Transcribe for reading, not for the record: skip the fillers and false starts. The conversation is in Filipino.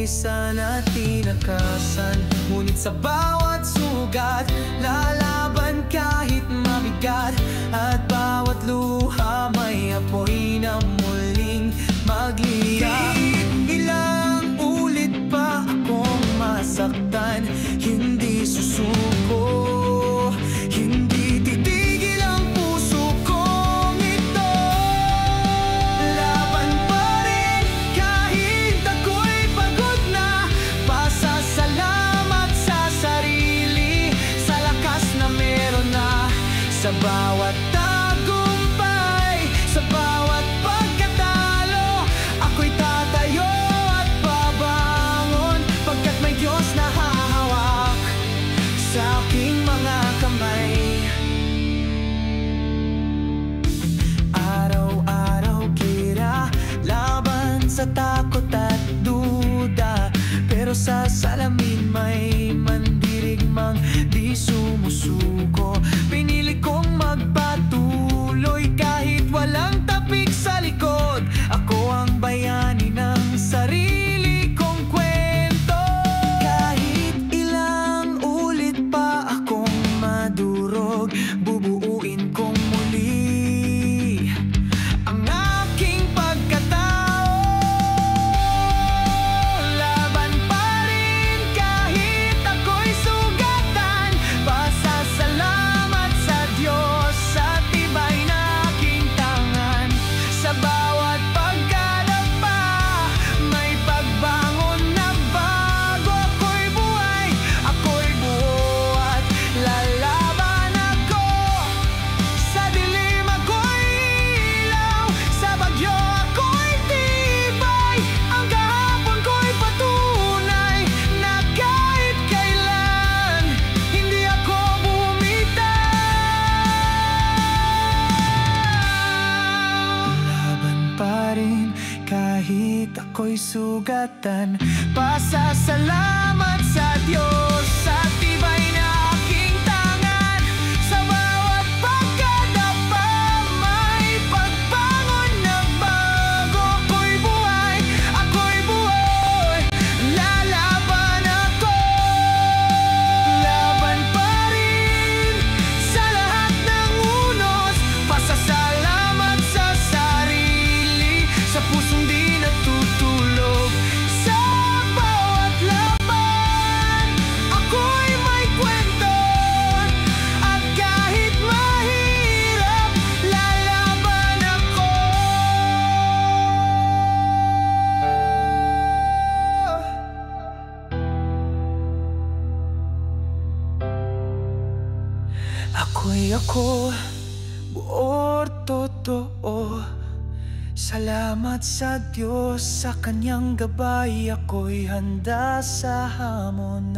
sana tinakasan. Ngunit sa bawat sugat, lalaban kahit mabigat. At bawat luha may apoy na muling magliyak. Ilang ulit pa akong masaktan, hindi susuko, hindi titigil ang puso kong ito. Laban pa rin kahit ako'y pagod na. Pasasalamat sa sarili, sa lakas na meron na. Sa bawat tagumpay, sa bawat pagkatalo, ako'y tatayo at babangon, pagkat may Diyos na hahawak sa aking mga kamay. Araw-araw kira laban sa takot at duda, pero sa salamin may mandirigmang di sumusuko. Pinili kong magpatuloy kahit walang tapik sa likod. Ako ang bayani ng sarili kong kwento. Kahit ilang ulit pa akong madurog, bubuuin kong muli ang aking pagkatao. Laban pa rin kahit ako'y sugatan. Pasasalamat sa Diyos sa tibay na aking tangan. Sa bawat pagkadapa, may pagbangon na bago. Ako'y buhay, ako'y buo at lalaban ako. Sa dilim ako'y ilaw, sa bagyo ako'y tibay. Ang kahapon ko'y patunay na kahit kailan hindi ako bumitaw. Laban pa rin kahit ako'y sugatan. Pasasalamat sa Diyos sa tibay na aking tangan. Sa bawat pagkadapa, may pagbangon na bago. Ako'y buhay, ako'y buhay, lalaban ako. Laban pa rin sa lahat ng unos. Pasasalamat sa sarili, sa pusong di natutulog. Sa bawat laban, ako'y may kwento. At kahit mahirap, lalaban ako. Ako'y ako, buo totoo. Salamat sa Diyos sa kanyang gabay. Ako'y handa sa hamon.